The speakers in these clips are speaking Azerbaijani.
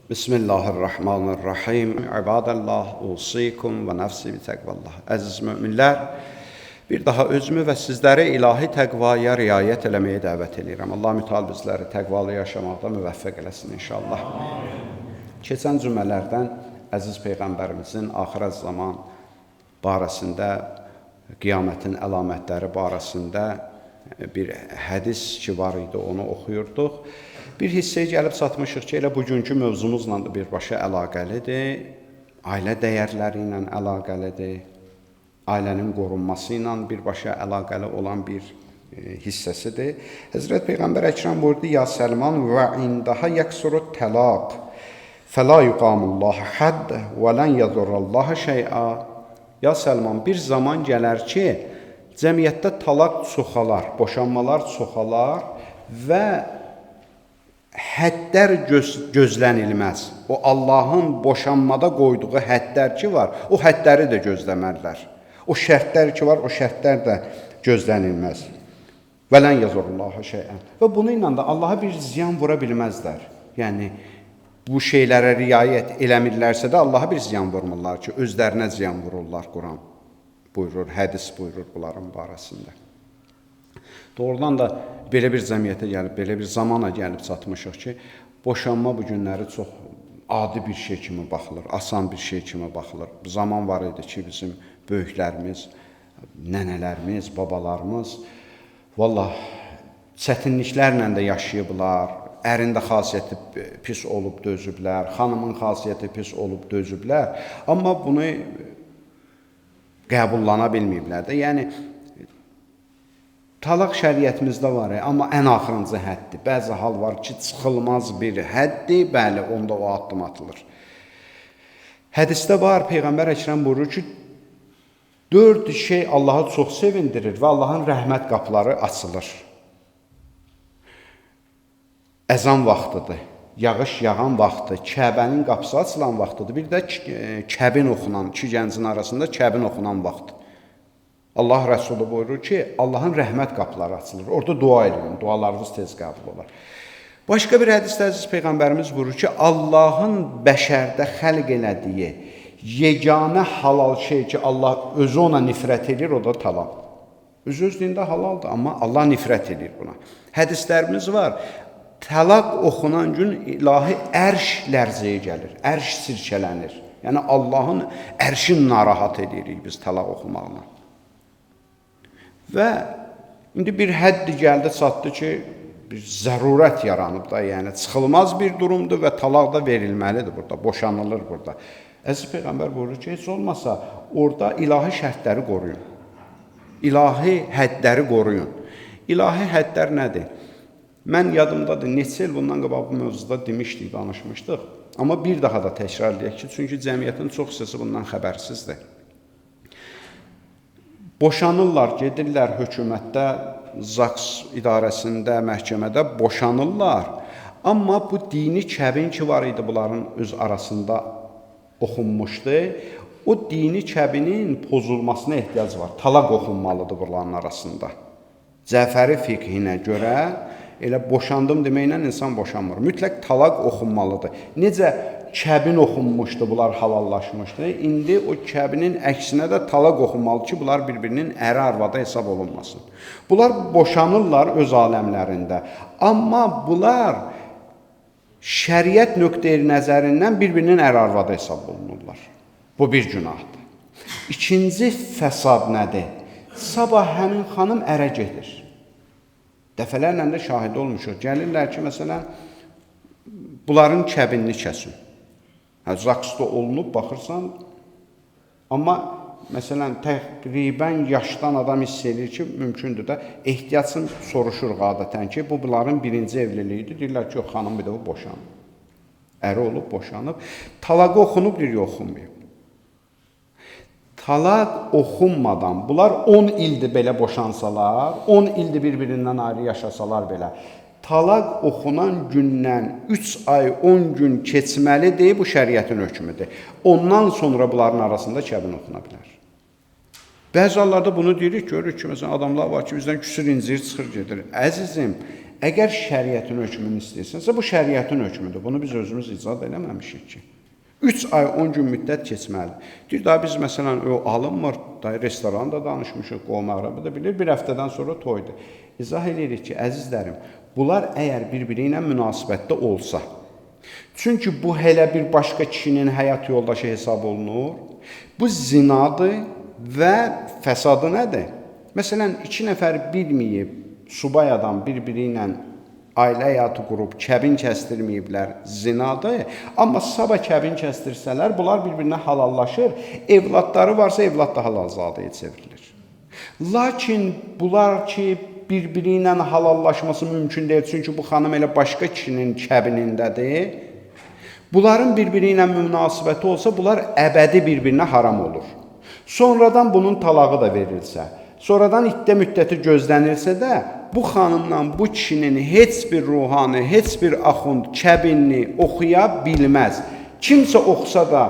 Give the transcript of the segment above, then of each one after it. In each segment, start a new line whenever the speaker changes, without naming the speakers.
Bismillahirrahmanirrahim. İbadallah, usikum və nəfsi bi təqvallah. Əziz müminlər, bir daha özümü və sizləri ilahi təqvaya riayət eləməyə dəvət edirəm. Allah mütəal bizləri təqvalı yaşamaqda müvəffəq eləsin inşallah. Keçən cümlələrdən əziz Peyğəmbərimizin axirət zaman barəsində, qiyamətin əlamətləri barəsində bir hədis ki var idi, onu oxuyurduq. Bir hissəyə gəlib çatmışıq ki, elə bugünkü mövzumuzla da birbaşa əlaqəlidir, ailə dəyərləri ilə əlaqəlidir, ailənin qorunması ilə birbaşa əlaqəli olan bir hissəsidir. Həzrət Peyğəmbər Əkrəm buyurdu, Ya Səlman, və indaha yəqsurut təlaq, fəla yuqamullah hədd və lən yəzurrallaha şey'a. Ya Səlman, bir zaman gələr ki, cəmiyyətdə talaq çoxalar, boşanmalar çoxalar və həddlər gözlənilməz. O Allahın boşanmada qoyduğu həddlər ki var, o həddləri də gözləmərlər. O şərtlər ki var, o şərtlər də gözlənilməz. Və lən yəzurrullaha şeyən. Və bununla da Allaha bir ziyan vura bilməzlər. Yəni, bu şeylərə riayət eləmirlərsə də Allaha bir ziyan vurmurlar ki, özlərinə ziyan vururlar, Quran buyurur, hədis buyurur bunların barəsində. Doğrudan da belə bir cəmiyyətə gəlib, belə bir zamana gəlib çatmışıq ki, boşanma bu günləri çox adi bir şey kimi baxılır, asan bir şey kimi baxılır. Bu zaman var idi ki, bizim böyüklərimiz, nənələrimiz, babalarımız vallah çətinliklərlə də yaşayıblar, ərində xasiyyəti pis olub dözüblər, xanımın xasiyyəti pis olub dözüblər, amma bunu qəbullana bilməyiblər də. Yəni, talaq şəriətimizdə var, amma ən axırıncı həddir. Bəzi hal var ki, çıxılmaz bir həddir, bəli, onda o addım atılır. Hədisdə var, Peyğəmbər Əkrəm buyurur ki, 4 şey Allahı çox sevindirir və Allahın rəhmət qapıları açılır. Əzan vaxtıdır, yağış yağan vaxtı, Kəbənin qapısı açılan vaxtıdır. Bir də kəbin oxunan, iki gəncin arasında kəbin oxunan vaxtı. Allah Rəsulü buyurur ki, Allahın rəhmət qapıları açılır. Orada dua edin, dualarınız tez qəbul olar. Başqa bir hədisdə əziz Peyğəmbərimiz buyurur ki, Allahın bəşərdə xəlq elədiyi yeganə halal şey ki, Allah özü ona nifrət edir, o da talaq. Öz-özlüyündə halaldır, amma Allah nifrət edir buna. Hədislərimiz var, talaq oxunan gün ilahi ərş lərzəyə gəlir, ərş sirkələnir. Yəni, Allahın ərşini narahat edirik biz talaq oxumaqla. Və indi bir həddi gəldi, çatdı ki, bir zərurət yaranıb da, yəni çıxılmaz bir durumdur və talaq da verilməlidir burada, boşanılır burada. Əziz Peyğəmbər buyurur ki, heç olmasa orada ilahi şərtləri qoruyun, ilahi həddləri qoruyun. İlahi həddlər nədir? Mən yadımdadır, neçə il bundan qabaq bu mövzuda demişdik, danışmışdıq, amma bir daha da təkrar edək ki, çünki cəmiyyətin çox hissəsi bundan xəbərsizdir. Boşanırlar, gedirlər hökumətdə, ZAKS idarəsində, məhkəmədə boşanırlar. Amma bu dini kəbin ki var idi, bunların öz arasında oxunmuşdu. O dini kəbinin pozulmasına ehtiyac var. Talaq oxunmalıdır bunların arasında. Cəfəri fiqhinə görə elə boşandım deməklə insan boşanmır. Mütləq talaq oxunmalıdır. Necə kəbin oxunmuşdu, bunlar halallaşmışdı. İndi o kəbinin əksinə də talaq oxunmalı ki, bunlar bir-birinin əri arvada hesab olunmasın. Bunlar boşanırlar öz aləmlərində. Amma bunlar şəriət nöqteyi nəzərindən bir-birinin əri arvada hesab olunurlar. Bu bir günahdır. İkinci fəsad nədir? Sabah həmin xanım ərə gedir. Dəfələrlə də şahid olmuşuq. Gəlirlər ki, məsələn, bunların kəbinini kəsin. ZAKS-da olunub, baxırsan, amma məsələn, təqribən yaşdan adam hiss edir ki, mümkündür də, ehtiyatsın soruşur qadətən ki, bu bunların birinci evliliyidir. Deyirlər ki, yox, xanım bir də bu boşanıb. Əri olub, boşanıb. Talaqı oxunub, deyir, oxunmayıb. Talaq oxunmadan, bunlar 10 ildir belə boşansalar, 10 ildir bir-birindən ayrı yaşasalar belə, talaq oxunan gündən 3 ay, 10 gün keçməlidir, bu şəriətin hökmüdür. Ondan sonra bunların arasında kəbin oxuna bilər. Bəzi hallarda bunu deyirik, görürük ki, məsələn, adamlar var ki, bizdən küsür incir çıxır gedir. Əzizim, Əgər şəriətin hökmünü istəyirsənsə, bu şəriətin hökmüdür. Bunu biz özümüz icad eləməmişik ki. 3 ay 10 gün müddət keçməlidir. Deyir, daha biz məsələn o alınmır, da restoranda danışmışıq, qovma əqrəbi də bilir, bir həftədən sonra toydur. İzah edirik ki, əzizlərim, bunlar əgər bir-biri ilə münasibətdə olsa, çünki bu hələ bir başqa kişinin həyat yoldaşı hesab olunur, bu zinadır və fəsadı nədir? Məsələn, 2 nəfər bilməyib, subay adam bir-biri ilə ailə həyatı qurub, kəbin kəstirməyiblər, zinadır. Amma sabah kəbin kəstirsələr, bunlar bir-birinə halallaşır. Evladları varsa, evlad da halalzadəyə çevrilir. Lakin bunlar ki, bir-biri ilə halallaşması mümkün deyil. Çünki bu xanım elə başqa kişinin kəbinindədir. Bunların bir-biri ilə münasibəti olsa, bunlar əbədi bir-birinə haram olur. Sonradan bunun talağı da verilsə, sonradan iddə müddəti gözlənilsə də, bu xanımla bu kişinin heç bir ruhani, heç bir axund kəbinini oxuya bilməz. Kimsə oxusa da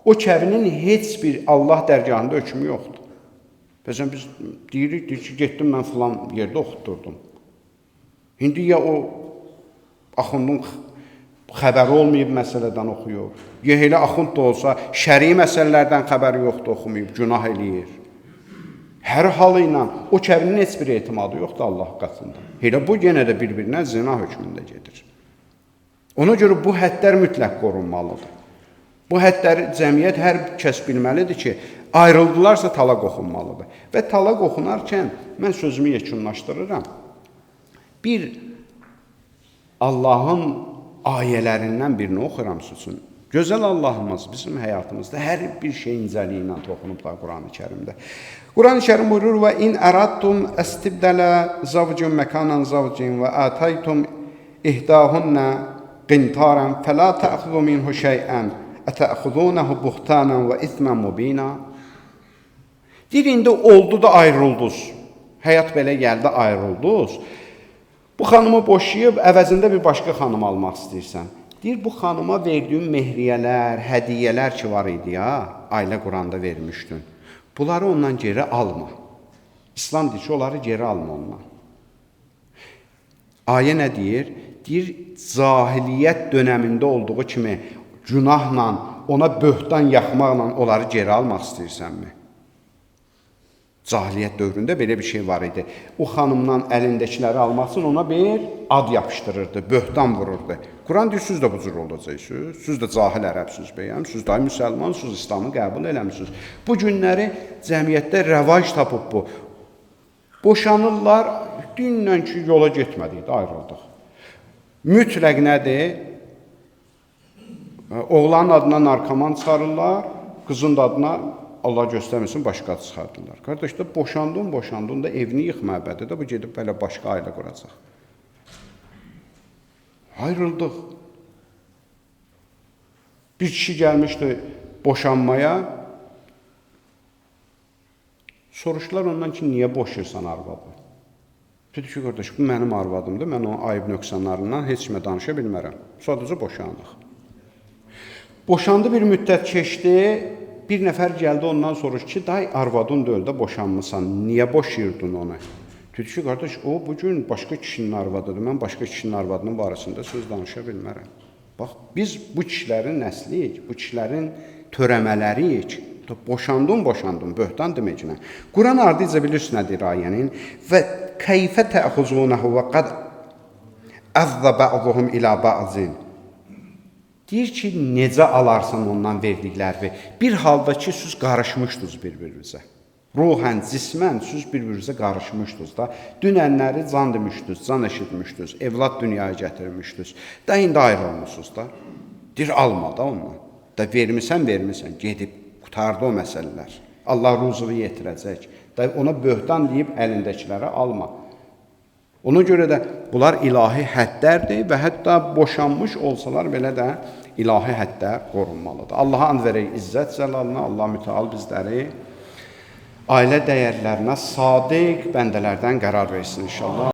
o kəbinin heç bir Allah dərgahında hökmü yoxdur. Məsələn, biz deyirik ki, getdim mən filan yerdə oxutdurdum. İndi ya o axundun xəbəri olmayıb məsələdən oxuyur, ya elə axund da olsa şəri məsələlərdən xəbəri yoxdur, oxumayıb, günah eləyir. Hər halı ilə o kəbinin heç bir etimadı yoxdur Allah qatında. Elə bu yenə də bir-birinə zina hökmündə gedir. Ona görə bu həddlər mütləq qorunmalıdır. Bu həddləri cəmiyyət hər kəs bilməlidir ki, ayrıldılarsa talaq oxunmalıdır. Və talaq oxunarkən mən sözümü yekunlaşdırıram. Bir Allahın ayələrindən birini oxuram sizin. Gözəl Allahımız bizim həyatımızda hər bir şey incəliyi ilə toxunublar Quran-ı Kərimdə. Quran-ı Kərim buyurur və in əradtum əstibdələ zavcun məkanan zavcin və ətaytum ihdahunna qintaran fəla təəxudu minhu şeyən ətəəxudunəhu buhtanan və ismən mubina. Deyir, indi oldu da ayrıldınız. Həyat belə gəldi, ayrıldınız. Bu xanımı boşayıb əvəzində bir başqa xanım almaq istəyirsən. Deyir, bu xanıma verdiyin mehriyələr, hədiyyələr ki var idi ya, ailə Quranda vermişdin. Bunları ondan geri alma. İslam deyir ki, onları geri alma ondan. Ayə nə deyir? Deyir, cahiliyyət dönəmində olduğu kimi günahla, ona böhtan yaxmaqla onları geri almaq istəyirsənmi? Cahiliyyət dövründə belə bir şey var idi. O xanımdan əlindəkiləri almaq üçün ona bir ad yapışdırırdı, böhtan vururdu. Quran deyir, siz də bu cür olacaqsınız. Siz də cahil ərəbsiniz bəyəm, siz də müsəlmansınız, İslamı qəbul eləmişsiniz. Bu günləri cəmiyyətdə rəvaj tapıb bu. Boşanırlar, dinlə ki, yola getmədik, ayrıldıq. Mütləq nədir? Oğlanın adına narkoman çıxarırlar, qızın da adına Allah göstərməsin, başqa adı çıxardılar. Qardaş da boşandın da evini yıx məbədə də bu gedib belə başqa ailə quracaq. Ayrıldıq. Bir kişi gəlmişdi boşanmaya. Soruşdular ondan ki, niyə boşayırsan arvadı? Dedi ki, qardaş, bu mənim arvadımdır. Mən onun ayıb nöqsanlarından heç kimə danışa bilmərəm. Sadəcə boşandıq. Boşandı, bir müddət keçdi. Bir nəfər gəldi ondan soruş ki, day arvadın da öldü, boşanmısan, niyə boşayırdın onu? Dedi ki, qardaş, o bugün başqa kişinin arvadıdır, mən başqa kişinin arvadının barəsində söz danışa bilmərəm. Bax, biz bu kişilərin nəsliyik, bu kişilərin törəmələriyik. Boşandın, böhtan deməklə. Quran ardıca bilirsin nədir ayənin? Və keyfə təxuzunəhu və qad əzzə bə'zuhum ilə bə'zin. Deyir ki, necə alarsan ondan verdikləri? Bir halda ki, siz qarışmışdınız bir-birinizə. Ruhən, cismən siz bir-birinizə qarışmışdınız da. Dünənləri can demişdiniz, can eşitmişdiniz, evlad dünyaya gətirmişdiniz. Da indi ayrılmışsınız da. Deyir, alma da ondan. Da vermisən, gedib qutardı o məsələlər. Allah ruzuğu yetirəcək. Da ona böhtan deyib əlindəkiləri alma. Ona görə də bunlar ilahi həddlərdir və hətta boşanmış olsalar belə də ilahi həddlər qorunmalıdır. Allaha and verək izzət cəlalına, Allah mütəal bizləri ailə dəyərlərinə sadiq bəndələrdən qərar versin inşallah.